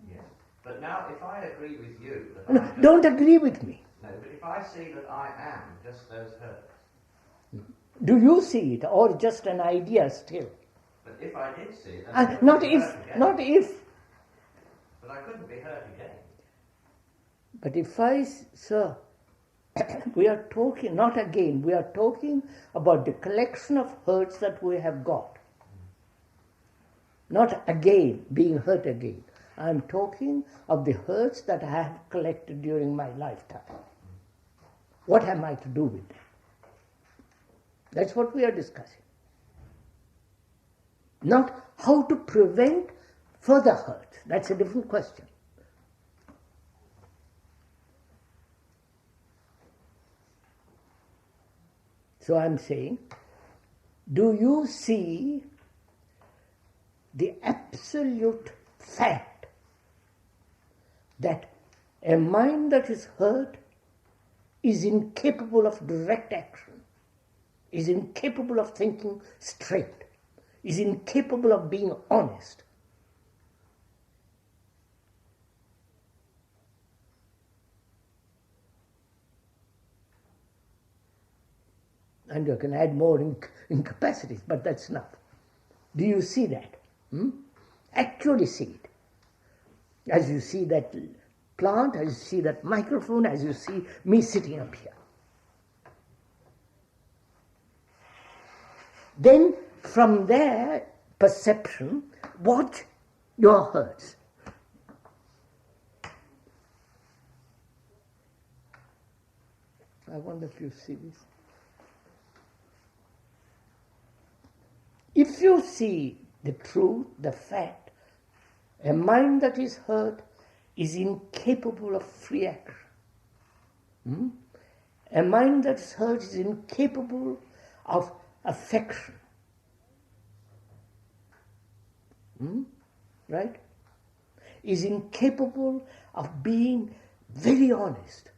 Yes. But now, if I agree with you that No, don't agree with me. No, but if I see that I am just those hurts... Do you see it, or just an idea still? But if I did see it... then Not if. But I couldn't be hurt again. But if sir, we are talking, not again, we are talking about the collection of hurts that we have got. Not again, being hurt again. I am talking of the hurts that I have collected during my lifetime. What am I to do with them? That's what we are discussing. Not how to prevent further hurt. That's a different question. So I'm saying, do you see the absolute fact that a mind that is hurt is incapable of direct action, is incapable of thinking straight, is incapable of being honest? And you can add more incapacities, but that's enough. Do you see that? Actually see it. As you see that plant, as you see that microphone, as you see me sitting up here. Then from their perception, watch your hurts. I wonder if you see this. If you see the truth, the fact, a mind that is hurt is incapable of free action. A mind that is hurt is incapable of affection. Right? Is incapable of being very honest.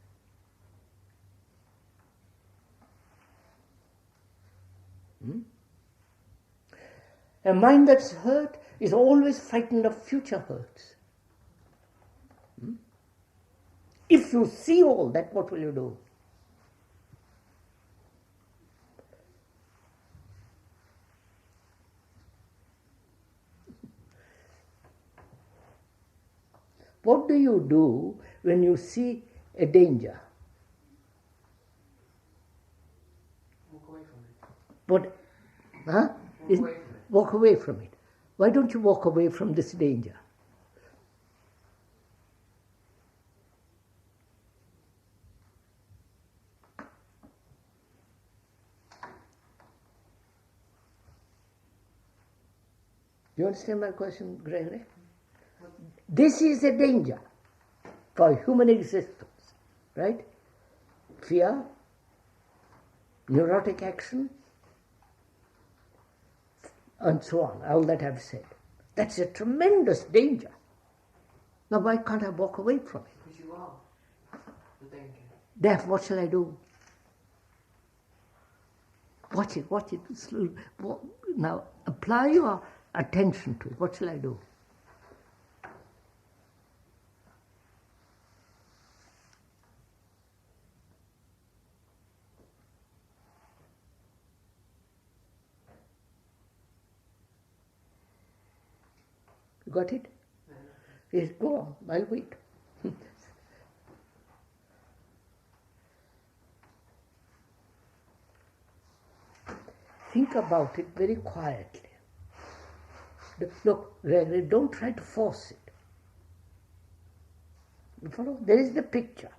A mind that's hurt is always frightened of future hurts. If you see all that, what will you do? What do you do when you see a danger? Walk away from it. What? Huh? Walk away from it. Walk away from it. Why don't you walk away from this danger? Do you understand my question, Gregory? This is a danger for human existence, right? Fear, neurotic action, and so on, all that I've said. That's a tremendous danger. Now why can't I walk away from it? Because you are the danger. Therefore, what shall I do? Watch it. Now apply your attention to it. What shall I do? You got it? Yes, go on, I'll wait. Think about it very quietly. Look, don't try to force it. You follow? There is the picture.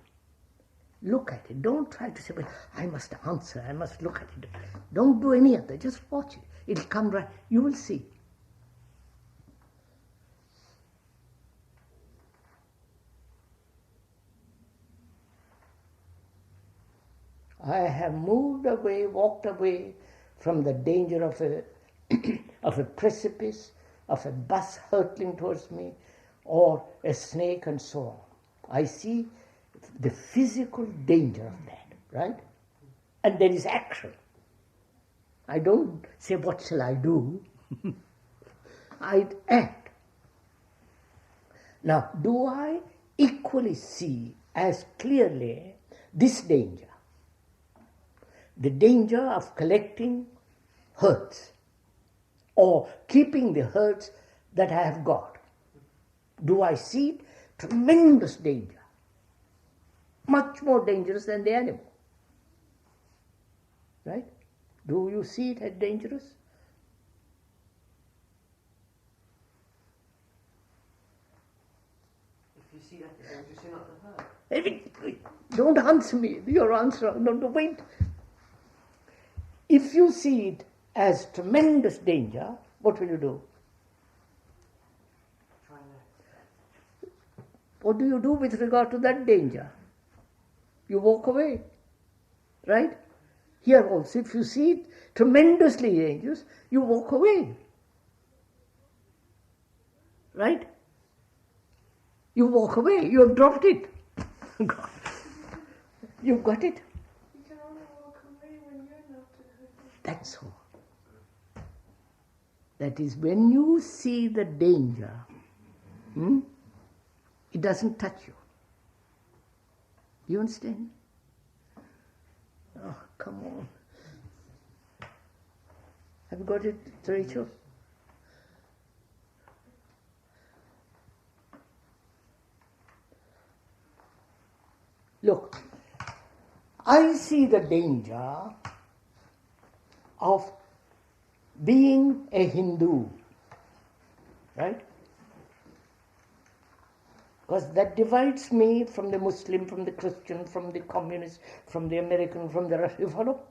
Look at it. Don't try to say, well, I must answer, I must look at it. Don't do any of that. Just watch it. It'll come right. You will see. I have moved away, walked away from the danger of a of a precipice, of a bus hurtling towards me, or a snake and so on. I see the physical danger of that, right? And there is action. I don't say, what shall I do? I act. Now, do I equally see as clearly this danger? The danger of collecting hurts or keeping the hurts that I have got. Do I see it? Tremendous danger. Much more dangerous than the animal. Right? Do you see it as dangerous? If you see that as dangerous, you're not the hurt. Don't answer me. Your answer. No, wait. If you see it as tremendous danger, what will you do? Try and act. What do you do with regard to that danger? You walk away, right? Here also, if you see it tremendously dangerous, you walk away, right? You walk away, you have dropped it. You've got it. You can only walk away when you're not hurt. That's all. That is, when you see the danger, it doesn't touch you. You understand? Oh, come on. Have you got it, Rachel? Look, I see the danger of being a Hindu, right? Because that divides me from the Muslim, from the Christian, from the communist, from the American, from the Russian. You follow?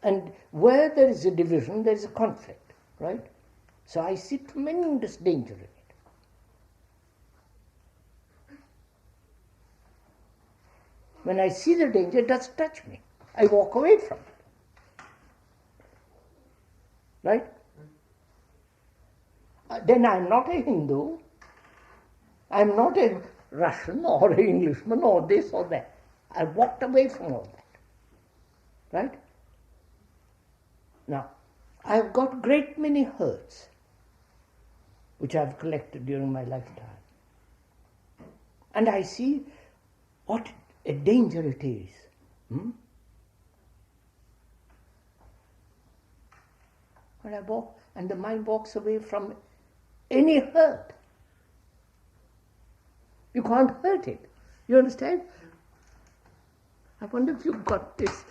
And where there is a division, there is a conflict, right? So I see tremendous danger in it. When I see the danger, it doesn't touch me. I walk away from it. Right? Then I'm not a Hindu. I'm not a Russian or an Englishman or this or that. I walked away from all that. Right? Now, I've got great many hurts which I've collected during my lifetime. And I see what a danger it is. And I walk, and the mind walks away from any hurt. You can't hurt it. You understand? I wonder if you've got this.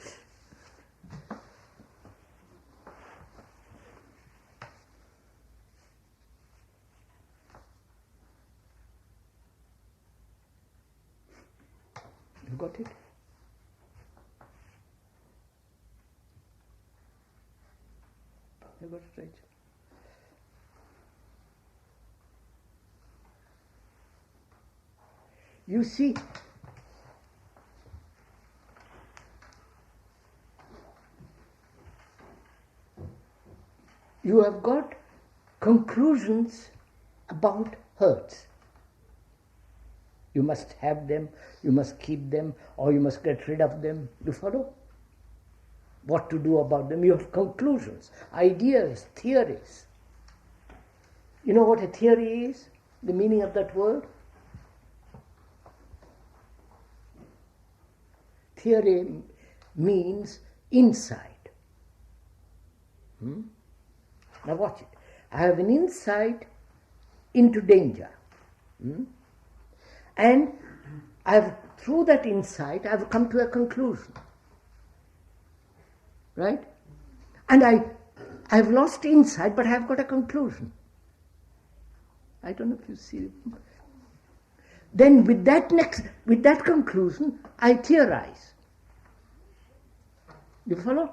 You got it? You got it, Rachel? You see, you have got conclusions about hurts. You must have them, you must keep them, or you must get rid of them. You follow? What to do about them? You have conclusions, ideas, theories. You know what a theory is? The meaning of that word? Theory means insight. Now watch it. I have an insight into danger. And through that insight, I have come to a conclusion. Right? And I've lost insight, but I have got a conclusion. I don't know if you see. Then with that conclusion, I theorize. You follow?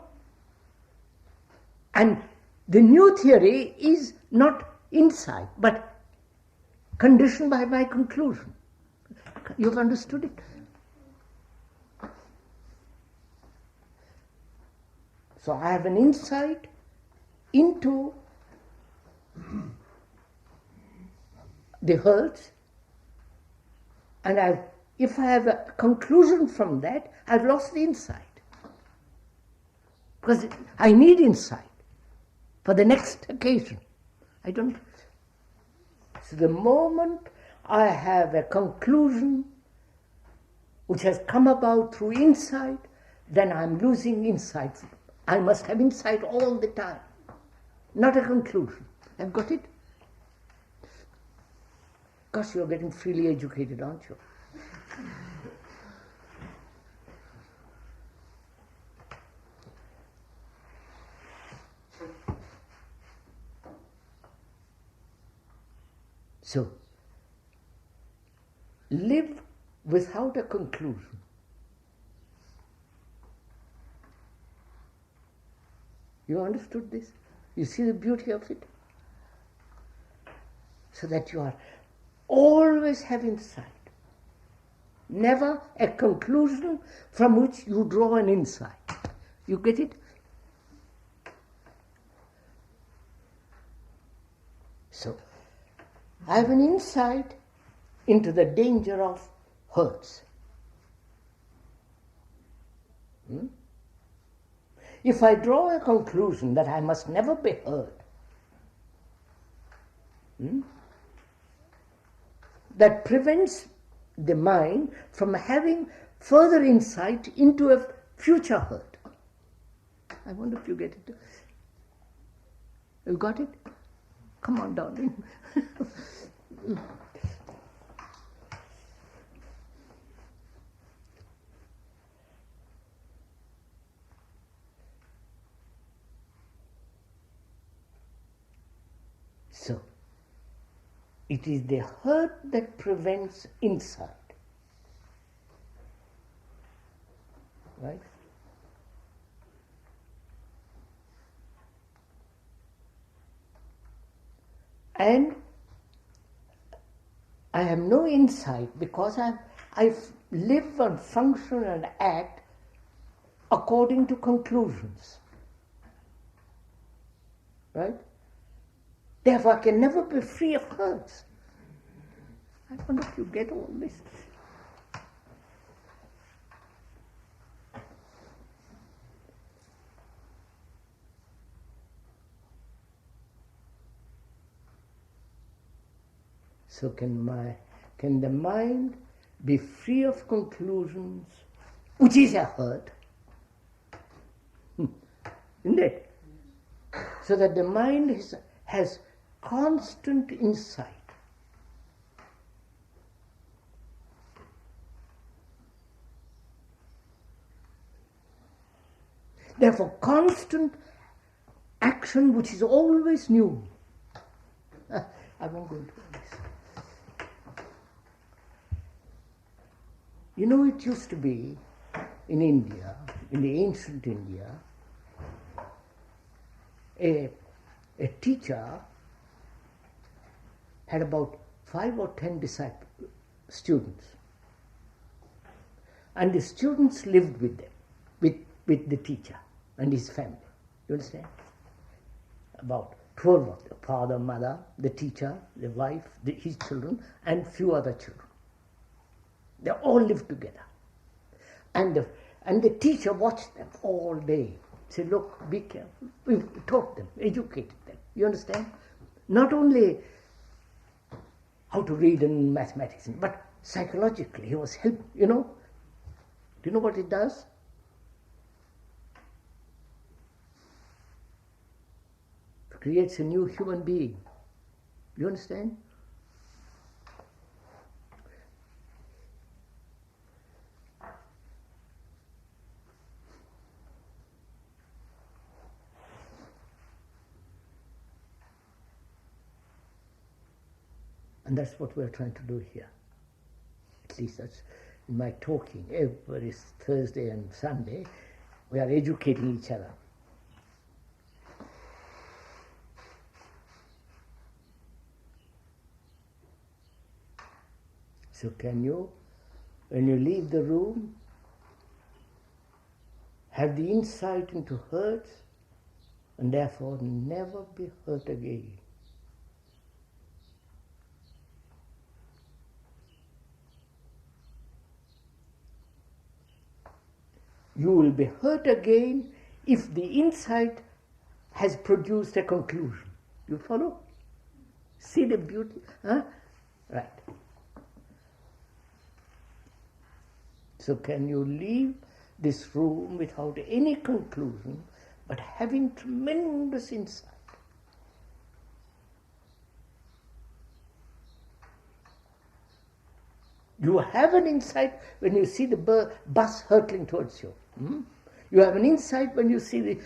And the new theory is not insight, but conditioned by my conclusion. You've understood it? So I have an insight into the hertz, and if I have a conclusion from that, I've lost the insight. Because I need insight for the next occasion. I don't. So the moment I have a conclusion which has come about through insight, then I'm losing insight. I must have insight all the time, not a conclusion. I've got it? Gosh, you're getting freely educated, aren't you? So, live without a conclusion. You understood this? You see the beauty of it? So that you are always have insight. Never a conclusion from which you draw an insight. You get it? So, I have an insight into the danger of hurts. If I draw a conclusion that I must never be hurt, that prevents the mind from having further insight into a future hurt. I wonder if you get it. You got it? Come on, darling. So, it is the hurt that prevents insight. Right? And I have no insight because I live and function and act according to conclusions. Right? Therefore, I can never be free of hurts. I wonder if you get all this. So can the mind be free of conclusions, which is a hurt? Isn't it? So that the mind has constant insight. Therefore, constant action which is always new. I won't go into this. You know, it used to be in India, in the ancient India, a teacher had about 5 or 10 students. And the students lived with them, with the teacher and his family. You understand? About 12 of them, father, mother, the teacher, the wife, his children, and few other children. They all lived together. And the teacher watched them all day. Said, look, be careful. We taught them, educated them. You understand? Not only how to read and mathematics, but psychologically he was helping, you know. Do you know what it does? creates a new human being. You understand? And that's what we're trying to do here. At least that's in my talking. Every Thursday and Sunday, we are educating each other. So can you, when you leave the room, have the insight into hurt and therefore never be hurt again? You will be hurt again if the insight has produced a conclusion. You follow? See the beauty? Huh? Right. So can you leave this room without any conclusion, but having tremendous insight? You have an insight when you see the bus hurtling towards you. You have an insight when you see the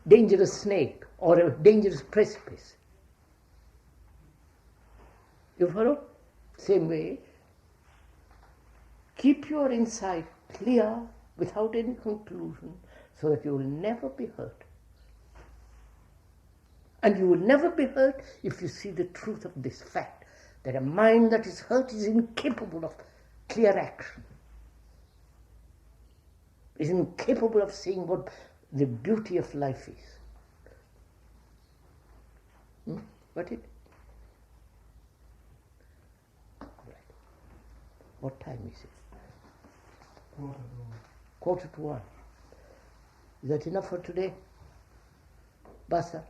dangerous snake or a dangerous precipice. You follow? Same way, keep your insight clear without any conclusion so that you will never be hurt. And you will never be hurt if you see the truth of this fact, that a mind that is hurt is incapable of clear action, is incapable of seeing what the beauty of life is. Got it? Right. What time is it? 1:45. Is that enough for today? Basa?